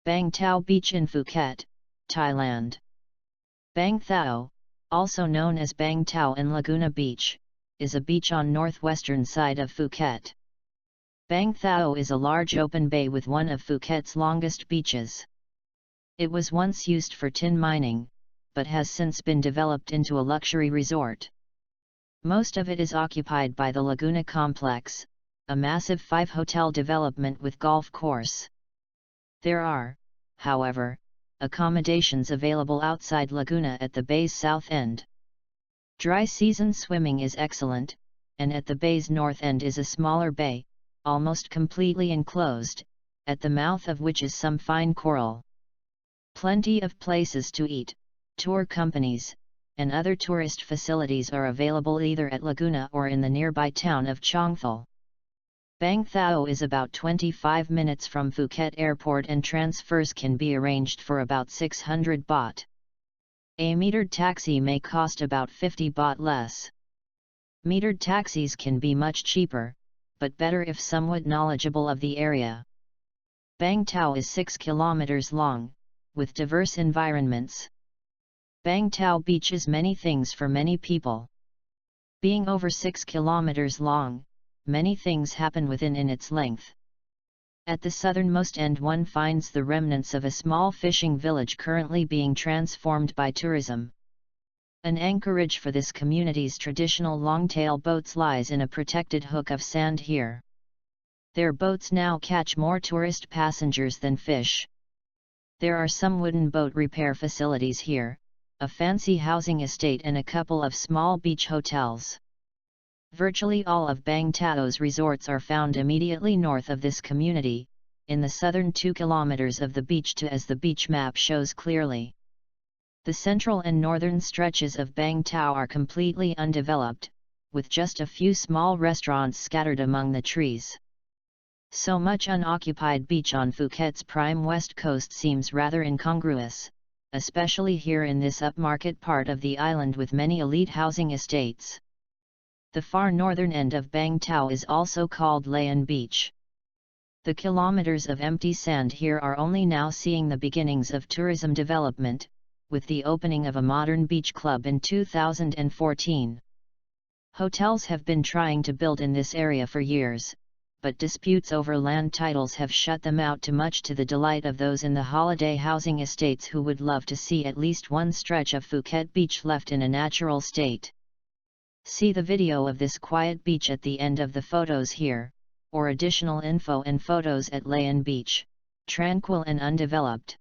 Bang Tao Beach in Phuket, Thailand. Bang Thao, also known as Bang Tao and Laguna Beach, is a beach on northwestern side of Phuket. Bang Thao is a large open bay with one of Phuket's longest beaches. It was once used for tin mining, but has since been developed into a luxury resort. Most of it is occupied by the Laguna Complex, a massive 5-hotel development with golf course. There are, however, accommodations available outside Laguna at the bay's south end. Dry season swimming is excellent, and at the bay's north end is a smaller bay, almost completely enclosed, at the mouth of which is some fine coral. Plenty of places to eat, tour companies, and other tourist facilities are available either at Laguna or in the nearby town of Chongthol. Bang Thao is about 25 minutes from Phuket Airport and transfers can be arranged for about 600 baht. A metered taxi may cost about 50 baht less. Metered taxis can be much cheaper, but better if somewhat knowledgeable of the area. Bang Tao is 6 kilometers long, with diverse environments. Bang Tao Beach is many things for many people. Being over 6 kilometers long, many things happen within its length. At the southernmost end one finds the remnants of a small fishing village currently being transformed by tourism. An anchorage for this community's traditional longtail boats lies in a protected hook of sand here. Their boats now catch more tourist passengers than fish. There are some wooden boat repair facilities here, a fancy housing estate and a couple of small beach hotels. Virtually all of Bang Tao's resorts are found immediately north of this community, in the southern 2 kilometers of the beach as the beach map shows clearly. The central and northern stretches of Bang Tao are completely undeveloped, with just a few small restaurants scattered among the trees. So much unoccupied beach on Phuket's prime west coast seems rather incongruous, especially here in this upmarket part of the island with many elite housing estates. The far northern end of Bang Tao is also called Layan Beach. The kilometers of empty sand here are only now seeing the beginnings of tourism development, with the opening of a modern beach club in 2014. Hotels have been trying to build in this area for years, but disputes over land titles have shut them out, too much to the delight of those in the holiday housing estates who would love to see at least one stretch of Phuket Beach left in a natural state. See the video of this quiet beach at the end of the photos here, or additional info and photos at Layan Beach, tranquil and undeveloped.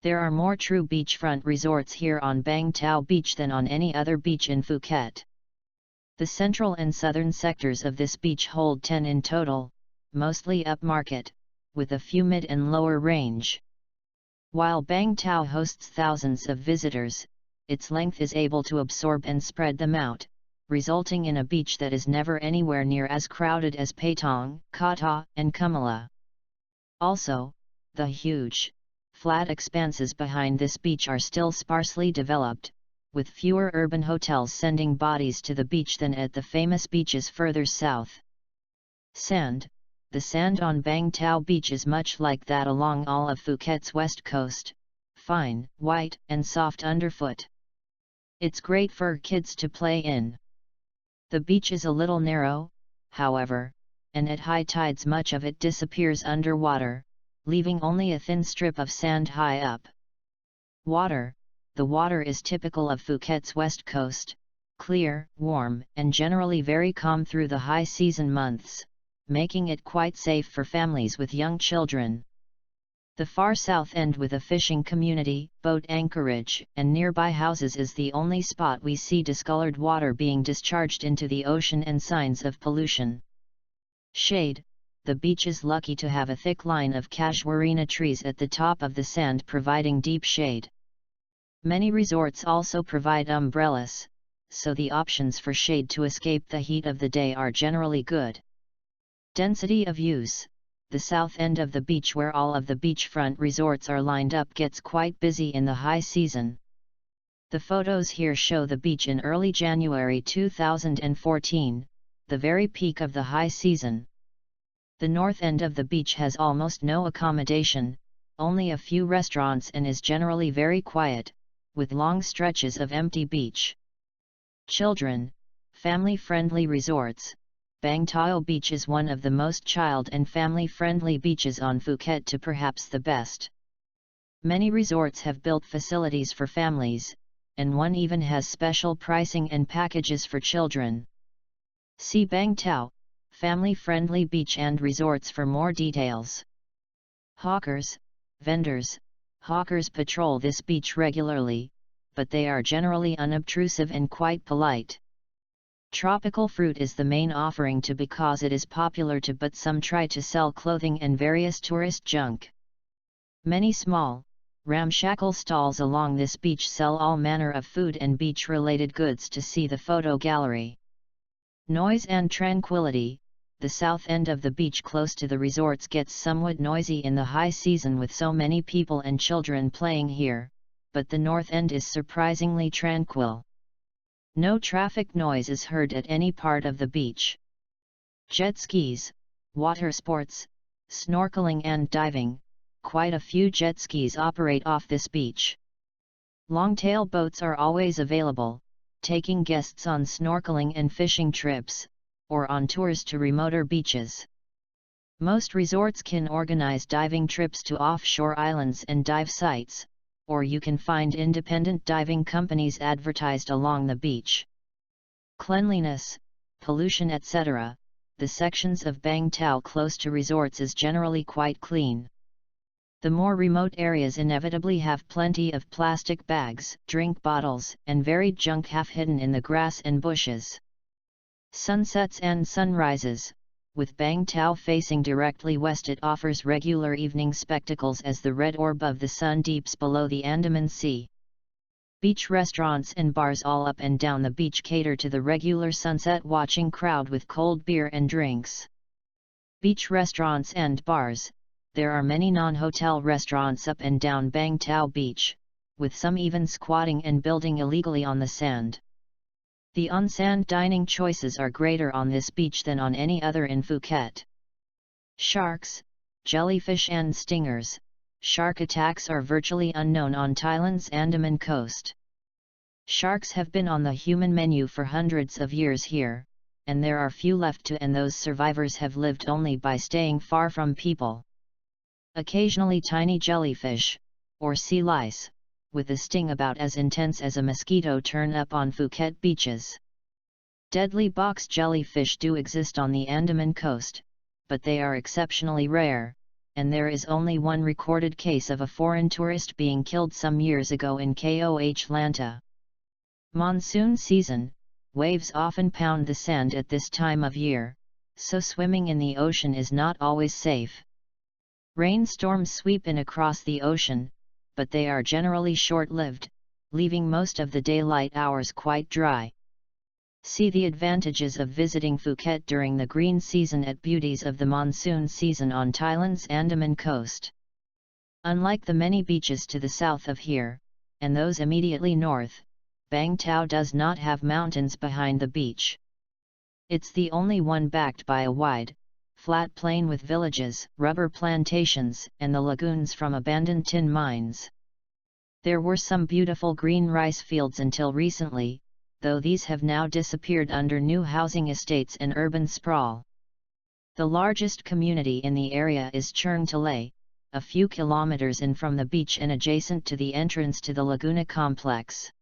There are more true beachfront resorts here on Bang Tao Beach than on any other beach in Phuket. The central and southern sectors of this beach hold 10 in total, mostly upmarket, with a few mid and lower range. While Bang Tao hosts thousands of visitors, its length is able to absorb and spread them out, resulting in a beach that is never anywhere near as crowded as Patong, Koh Tao, and Kumala. Also, the huge, flat expanses behind this beach are still sparsely developed, with fewer urban hotels sending bodies to the beach than at the famous beaches further south. Sand. The sand on Bang Tao Beach is much like that along all of Phuket's west coast, fine, white, and soft underfoot. It's great for kids to play in. The beach is a little narrow, however, and at high tides much of it disappears underwater, leaving only a thin strip of sand high up. Water. The water is typical of Phuket's west coast, clear, warm, and generally very calm through the high season months, making it quite safe for families with young children. The far south end with a fishing community, boat anchorage, and nearby houses is the only spot we see discolored water being discharged into the ocean and signs of pollution. Shade. The beach is lucky to have a thick line of casuarina trees at the top of the sand providing deep shade. Many resorts also provide umbrellas, so the options for shade to escape the heat of the day are generally good. Density of use. The south end of the beach where all of the beachfront resorts are lined up gets quite busy in the high season. The photos here show the beach in early January 2014, the very peak of the high season. The north end of the beach has almost no accommodation, only a few restaurants and is generally very quiet, with long stretches of empty beach. Children, family-friendly resorts. Bang Tao Beach is one of the most child and family-friendly beaches on Phuket to perhaps the best. Many resorts have built facilities for families, and one even has special pricing and packages for children. See Bang Tao, family-friendly beach and resorts for more details. Hawkers, vendors, hawkers patrol this beach regularly, but they are generally unobtrusive and quite polite. Tropical fruit is the main offering to because it is popular to, but some try to sell clothing and various tourist junk. Many small, ramshackle stalls along this beach sell all manner of food and beach-related goods to see the photo gallery. Noise and tranquility. The south end of the beach close to the resorts gets somewhat noisy in the high season with so many people and children playing here, but the north end is surprisingly tranquil. No traffic noise is heard at any part of the beach. Jet skis, water sports, snorkeling and diving. Quite a few jet skis operate off this beach. Longtail boats are always available, taking guests on snorkeling and fishing trips, or on tours to remoter beaches. Most resorts can organize diving trips to offshore islands and dive sites, or you can find independent diving companies advertised along the beach. Cleanliness, pollution etc. The sections of Bang Tao close to resorts is generally quite clean. The more remote areas inevitably have plenty of plastic bags, drink bottles, and varied junk half hidden in the grass and bushes. Sunsets and sunrises. With Bang Tao facing directly west, it offers regular evening spectacles as the red orb of the sun deeps below the Andaman Sea. Beach restaurants and bars all up and down the beach cater to the regular sunset watching crowd with cold beer and drinks. Beach restaurants and bars. There are many non-hotel restaurants up and down Bang Tao Beach, with some even squatting and building illegally on the sand. The on-sand dining choices are greater on this beach than on any other in Phuket. Sharks, jellyfish and stingers. Shark attacks are virtually unknown on Thailand's Andaman coast. Sharks have been on the human menu for hundreds of years here, and there are few left and those survivors have lived only by staying far from people. Occasionally tiny jellyfish, or sea lice, with a sting about as intense as a mosquito turn up on Phuket beaches. Deadly box jellyfish do exist on the Andaman coast, but they are exceptionally rare, and there is only one recorded case of a foreign tourist being killed some years ago in Koh Lanta. Monsoon season, waves often pound the sand at this time of year, so swimming in the ocean is not always safe. Rainstorms sweep in across the ocean, but they are generally short-lived, leaving most of the daylight hours quite dry. See the advantages of visiting Phuket during the green season at Beauties of the Monsoon season on Thailand's Andaman coast. Unlike the many beaches to the south of here, and those immediately north, Bang Tao does not have mountains behind the beach. It's the only one backed by a wide, flat plain with villages, rubber plantations, and the lagoons from abandoned tin mines. There were some beautiful green rice fields until recently, though these have now disappeared under new housing estates and urban sprawl. The largest community in the area is Churng Talay, a few kilometers in from the beach and adjacent to the entrance to the Laguna complex.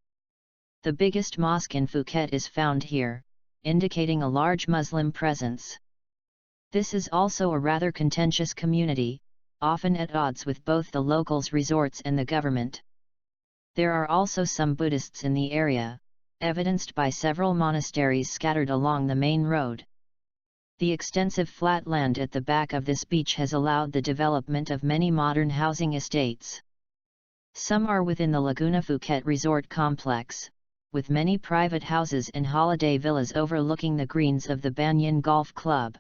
The biggest mosque in Phuket is found here, indicating a large Muslim presence. This is also a rather contentious community, often at odds with both the locals' resorts and the government. There are also some Buddhists in the area, evidenced by several monasteries scattered along the main road. The extensive flat land at the back of this beach has allowed the development of many modern housing estates. Some are within the Laguna Phuket Resort Complex, with many private houses and holiday villas overlooking the greens of the Banyan Golf Club.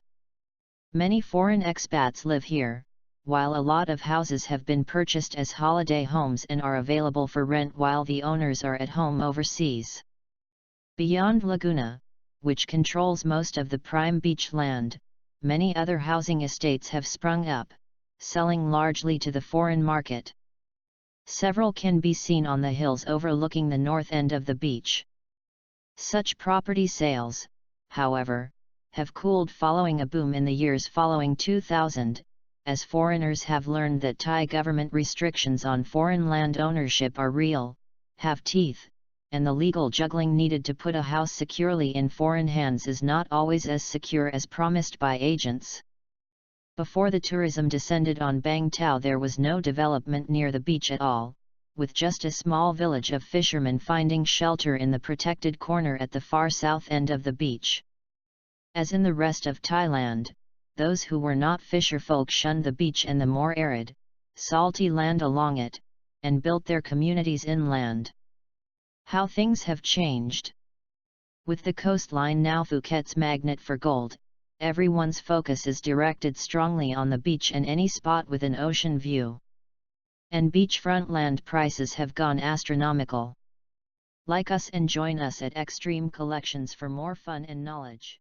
Many foreign expats live here, while a lot of houses have been purchased as holiday homes and are available for rent while the owners are at home overseas. Beyond Laguna, which controls most of the prime beach land, many other housing estates have sprung up, selling largely to the foreign market. Several can be seen on the hills overlooking the north end of the beach. Such property sales, however, have cooled following a boom in the years following 2000, as foreigners have learned that Thai government restrictions on foreign land ownership are real, have teeth, and the legal juggling needed to put a house securely in foreign hands is not always as secure as promised by agents. Before the tourism descended on Bang Tao, there was no development near the beach at all, with just a small village of fishermen finding shelter in the protected corner at the far south end of the beach. As in the rest of Thailand, those who were not fisherfolk shunned the beach and the more arid, salty land along it, and built their communities inland. How things have changed! With the coastline now Phuket's magnet for gold, everyone's focus is directed strongly on the beach and any spot with an ocean view. And beachfront land prices have gone astronomical. Like us and join us at Extreme Collections for more fun and knowledge.